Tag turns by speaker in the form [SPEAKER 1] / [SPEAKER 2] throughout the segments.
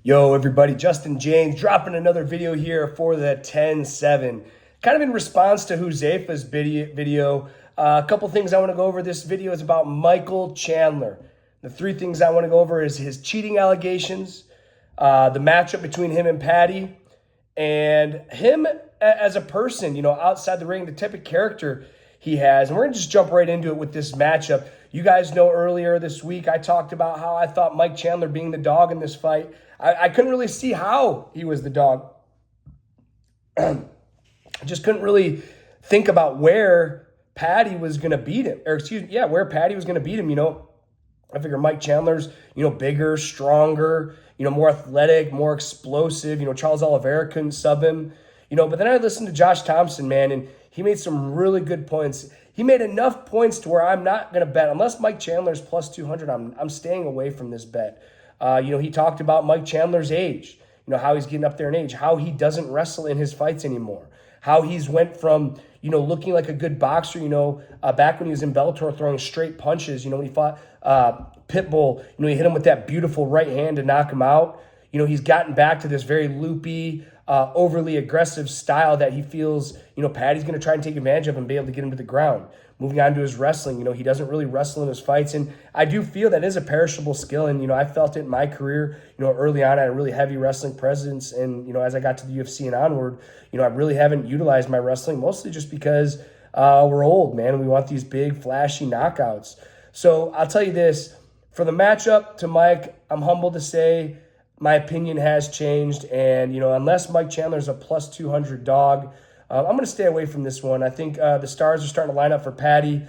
[SPEAKER 1] Yo, everybody, Justin Jaynes dropping another video here for the 10-7. Kind of in response to Huzaifa's video. A couple things I want to go over. This video is about Michael Chandler. The three things I want to go over is his cheating allegations, the matchup between him and Patty, and him as a person, outside the ring, the type of character he has. And we're going to just jump right into it with this matchup. You guys know earlier this week I talked about how I thought Mike Chandler being the dog in this fight, I couldn't really see how he was the dog. I just couldn't really think about where Patty was going to beat him. Where Patty was going to beat him, I figure Mike Chandler's, bigger, stronger, more athletic, more explosive. Charles Oliveira couldn't sub him, But then I listened to Josh Thompson, man, and he made some really good points. He made enough points to where I'm not going to bet. Unless Mike Chandler's plus 200, I'm staying away from this bet. He talked about Mike Chandler's age, how he's getting up there in age, how he doesn't wrestle in his fights anymore, how he's went from, looking like a good boxer, back when he was in Bellator throwing straight punches, when he fought Pitbull, he hit him with that beautiful right hand to knock him out. He's gotten back to this very loopy, overly aggressive style that he feels, Patty's going to try and take advantage of and be able to get him to the ground. Moving on to his wrestling, he doesn't really wrestle in his fights. And I do feel that is a perishable skill. And, I felt it in my career, early on, I had a really heavy wrestling presence. And, as I got to the UFC and onward, I really haven't utilized my wrestling, mostly just because we're old, man. We want these big, flashy knockouts. So I'll tell you this, for the matchup to Mike, I'm humbled to say my opinion has changed. And, unless Mike Chandler's a plus 200 dog, I'm going to stay away from this one. I think the stars are starting to line up for Patty.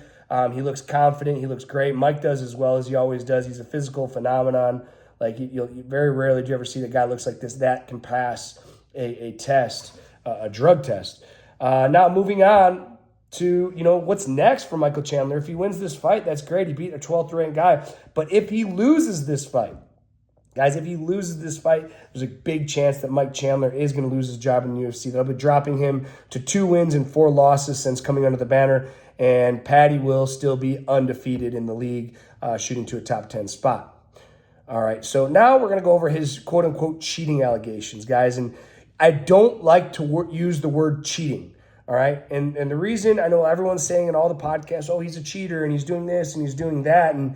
[SPEAKER 1] He looks confident. He looks great. Mike does as well as he always does. He's a physical phenomenon. Like, very rarely do you ever see the guy looks like this that can pass a test, a drug test. Now moving on to, what's next for Michael Chandler. If he wins this fight, that's great. He beat a 12th ranked guy. But if he loses this fight, guys, if he loses this fight, there's a big chance that Mike Chandler is going to lose his job in the UFC. They'll be dropping him to 2 wins and 4 losses since coming under the banner, and Patty will still be undefeated in the league, shooting to a top 10 spot. All right, so now we're going to go over his quote-unquote cheating allegations, guys, and I don't like to use the word cheating, all right? And the reason, I know everyone's saying in all the podcasts, oh, he's a cheater, and he's doing this, and he's doing that, and,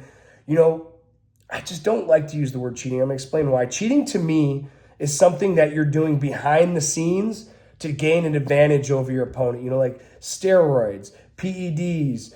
[SPEAKER 1] I just don't like to use the word cheating. I'm going to explain why. Cheating to me is something that you're doing behind the scenes to gain an advantage over your opponent. Like steroids, PEDs,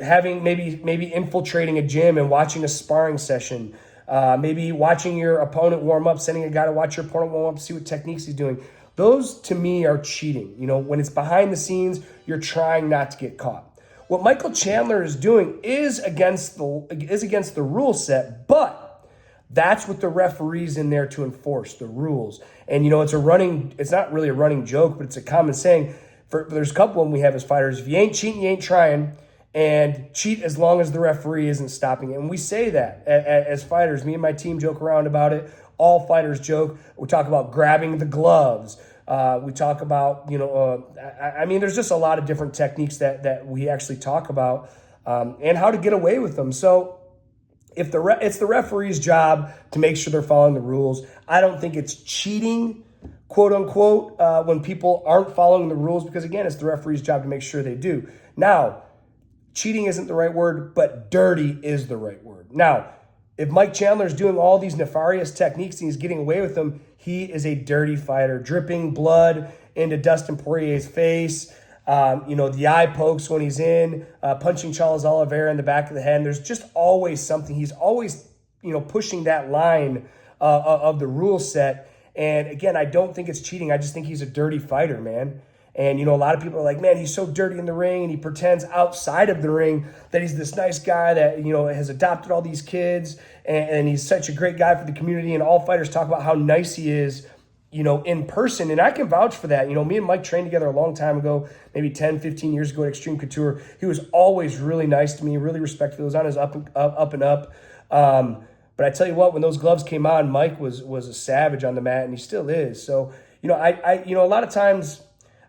[SPEAKER 1] having maybe infiltrating a gym and watching a sparring session, maybe watching your opponent warm up, sending a guy to watch your opponent warm up, see what techniques he's doing. Those to me are cheating. When it's behind the scenes, you're trying not to get caught. What Michael Chandler is doing is against the rule set, but that's what the referee's in there to enforce, the rules. And, it's not really a running joke, but it's a common saying. There's a couple of them we have as fighters. If you ain't cheating, you ain't trying. And cheat as long as the referee isn't stopping it. And we say that as fighters. Me and my team joke around about it. All fighters joke. We talk about grabbing the gloves. We talk about, there's just a lot of different techniques that we actually talk about and how to get away with them. So if it's the referee's job to make sure they're following the rules. I don't think it's cheating, quote unquote, when people aren't following the rules, because again, it's the referee's job to make sure they do. Now, cheating isn't the right word, but dirty is the right word. Now, if Mike Chandler is doing all these nefarious techniques and he's getting away with them, he is a dirty fighter, dripping blood into Dustin Poirier's face. The eye pokes when he's in, punching Charles Oliveira in the back of the head. And there's just always something. He's always, pushing that line of the rule set. And again, I don't think it's cheating. I just think he's a dirty fighter, man. And, a lot of people are like, man, he's so dirty in the ring, and he pretends outside of the ring that he's this nice guy that, has adopted all these kids, and he's such a great guy for the community, and all fighters talk about how nice he is, in person. And I can vouch for that. Me and Mike trained together a long time ago, maybe 10, 15 years ago at Extreme Couture. He was always really nice to me, really respectful. He was on his up and up. But I tell you what, when those gloves came on, Mike was a savage on the mat, and he still is. So, a lot of times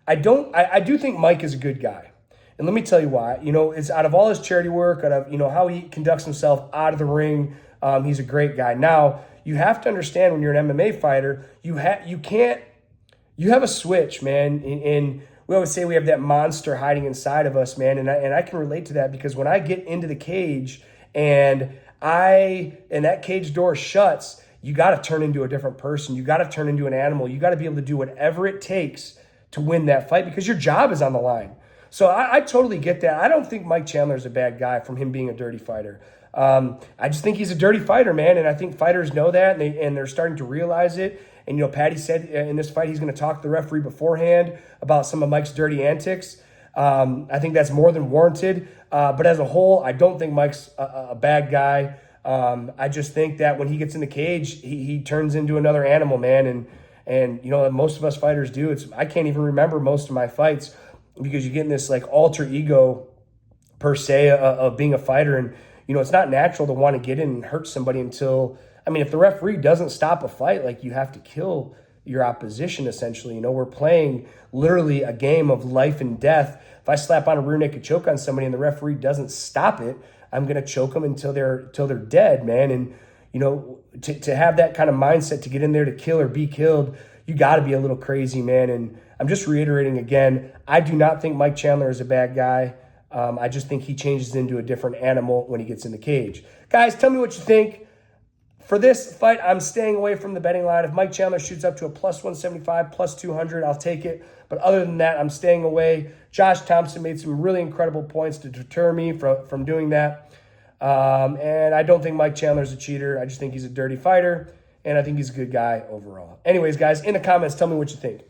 [SPEAKER 1] I do think Mike is a good guy. And let me tell you why. It's out of all his charity work, out of, how he conducts himself out of the ring, he's a great guy. Now, you have to understand when you're an MMA fighter, you have a switch, man. And we always say we have that monster hiding inside of us, man. And I can relate to that, because when I get into the cage and that cage door shuts, you got to turn into a different person. You got to turn into an animal. You got to be able to do whatever it takes to win that fight, because your job is on the line. So I totally get that. I don't think Mike Chandler is a bad guy from him being a dirty fighter. I just think he's a dirty fighter, man. And I think fighters know that, and they're starting to realize it. And, Patty said in this fight he's going to talk to the referee beforehand about some of Mike's dirty antics. I think that's more than warranted. But as a whole, I don't think Mike's a bad guy. I just think that when he gets in the cage, he turns into another animal, man. And most of us fighters do. I can't even remember most of my fights, because you get in this like alter ego per se of being a fighter. And, it's not natural to want to get in and hurt somebody until, if the referee doesn't stop a fight, like, you have to kill your opposition, essentially. We're playing literally a game of life and death. If I slap on a rear naked choke on somebody and the referee doesn't stop it, I'm going to choke them until they're dead, man. And, to have that kind of mindset to get in there to kill or be killed, you got to be a little crazy, man. And I'm just reiterating again, I do not think Mike Chandler is a bad guy. I just think he changes into a different animal when he gets in the cage. Guys, tell me what you think. For this fight, I'm staying away from the betting line. If Mike Chandler shoots up to a plus 175, plus 200, I'll take it. But other than that, I'm staying away. Josh Thompson made some really incredible points to deter me from doing that. And I don't think Mike Chandler's a cheater. I just think he's a dirty fighter, and I think he's a good guy overall. Anyways, guys, in the comments, tell me what you think.